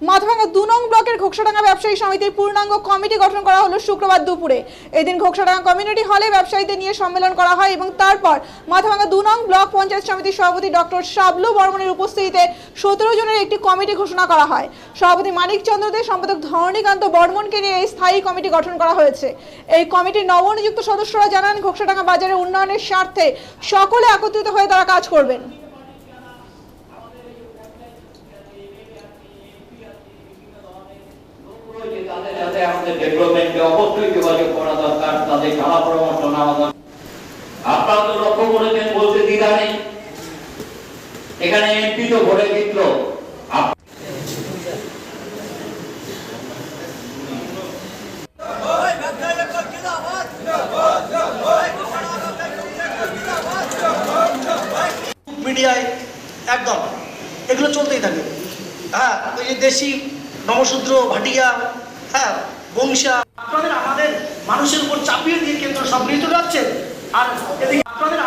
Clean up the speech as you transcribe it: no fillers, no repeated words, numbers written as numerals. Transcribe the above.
মাথাভাঙ্গা 2 নং ব্লকের ঘোকসাডাঙ্গা ব্যবসায়ী সমিতির পূর্ণাঙ্গ কমিটি গঠন করা হলো শুক্রবার দুপুরে। এদিন ঘোকসাডাঙ্গা কমিউনিটি হলে ব্যবসায়ীদের নিয়ে সম্মেলন করা হয় এবং তারপর মাথাভাঙ্গা 2 নং ব্লক পঞ্চায়েত সমিতির সভাপতি ডক্টর শাবলু বর্মনের উপস্থিতিতে 17 জনের একটি কমিটি ঘোষণা করা হয়। সভাপতি মানিক চন্দ্র দে, সম্পাদক ধরণীকান্ত বর্মনকে নিয়ে এই স্থায়ী কমিটি গঠন করা হয়েছে। এই কমিটির নবনিযুক্ত সদস্যরা জানান, ঘোকসাডাঙ্গা বাজারের উন্নয়নের স্বার্থে সকলে একত্রিত হয়ে তারা কাজ করবেন। তাদের সাথে আমাদের ডেভেলপমেন্টে অবশ্যই যোগাযোগ করা দরকার, তাদের সলা পরামর্শ নেওয়া দরকার। আপনারা তো লক্ষ্য করেছেন, বলতে দ্বিধা নেই, এখানে এমপি তো ভোটে জিতল। মিডিয়ায় একদম এগুলো চলতেই থাকে। হ্যাঁ, ওই যে দেশি নমশূদ্র ভাটিয়া, হ্যাঁ বংশা, আপনাদের আমাদের মানুষের উপর চাপিয়ে দিয়ে কেন্দ্র সব নিয়ে চলে যাচ্ছে। আর এদিকে আপনাদের